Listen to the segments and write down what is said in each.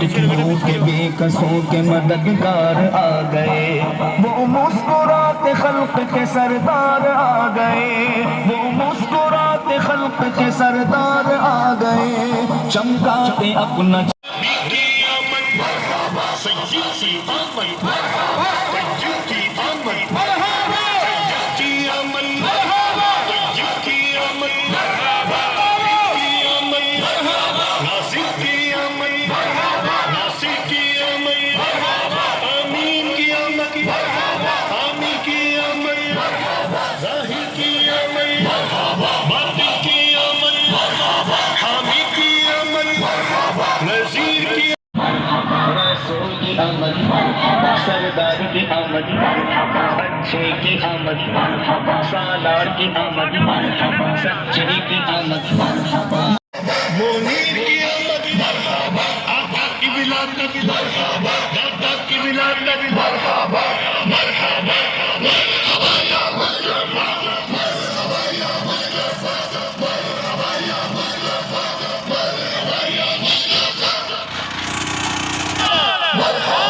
ٹکڑوں کے بے کسوں کے مددگار آ گئے، وہ مسکراتے خلق کے سردار آ گئے، وہ مسکراتے خلق کے سردار آ گئے، چمکاتے اپنا سردار کی آمد، اچھے کی آمد، سالار کی آمد، سچے کی آمد، منیر کی آمد، آقا کی ولادت، دادا کی ولادت، مرحبا مرحبا مرحبا یا مصطفیٰ، مرحبا یا مصطفیٰ، مرحبا یا مصطفیٰ، مرحبا یا مصطفیٰ، مرحبا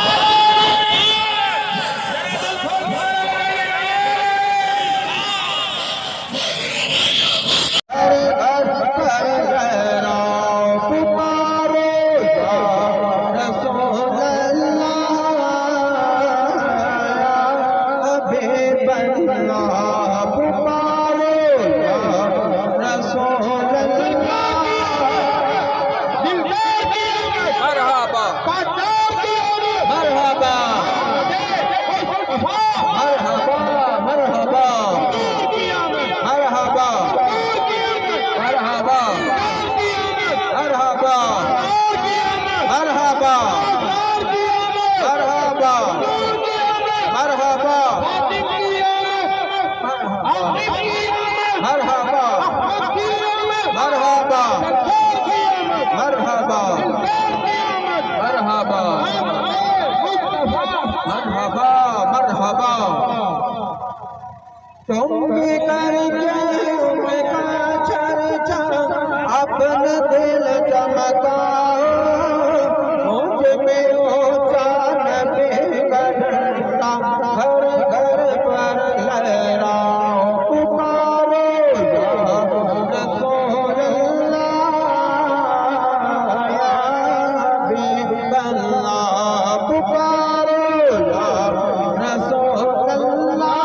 تم بھی کر کے ان کا چرچا اپنا دل چمکاؤ، مجھ میں اونچا نبی کا ڈنڈا گھر گھر پر لہراؤ، پکارو یا رسول اللہ یا حبیب اللہ، پکارو یا رسول اللہ،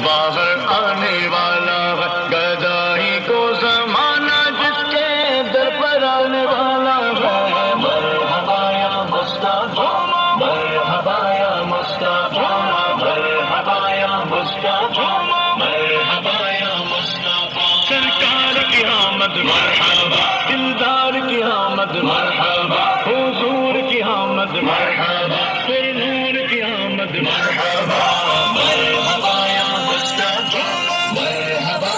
باہر آنے والا ہے، گدائی کو زمانہ جس کے در پر آنے والا ہے۔ مرحبا یا مصطفیٰ، مرحبا یا مصطفیٰ، مرحبا یا مصطفیٰ، مرحبا یا مصطفیٰ۔ سرکار کی آمد مرحبا، دلدار کی آمد مرحبا، حضور کی آمد مرحبا، پھر نور کی آمد مرحبا، مرحبا یا مصطفیٰ، مرحبا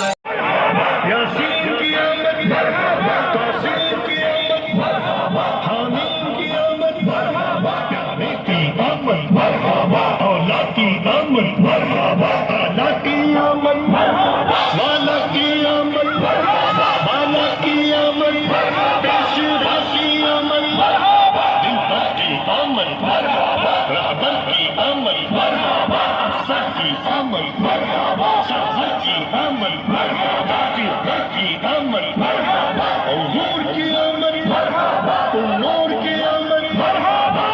یاسین کی آمد مرحبا، توسین کی آمد مرحبا، حامین کی آمد مرحبا، پیارے کی آمد مرحبا، اولا کی آمد مرحبا، اعلیٰ کی آمد مرحبا، والا کی آمد مرحبا، بالا کی آمد مرحبا، پیشوا کی آمد مرحبا، دلبر کی آمد مرحبا، رہبر کی آمد مرحبا، افسر کی آمد مرحبا، شاہد کی آمد مرحبا، پیغمبر کی آمد مرحبا، حضور کی آمد مرحبا، نور کی آمد مرحبا،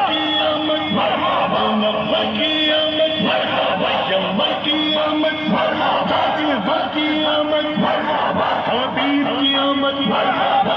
کی آمد مرحبا، نور کی آمد مرحبا، یمر کی آمد مرحبا، دیوبر کی آمد مرحبا، حبیب کی آمد مرحبا،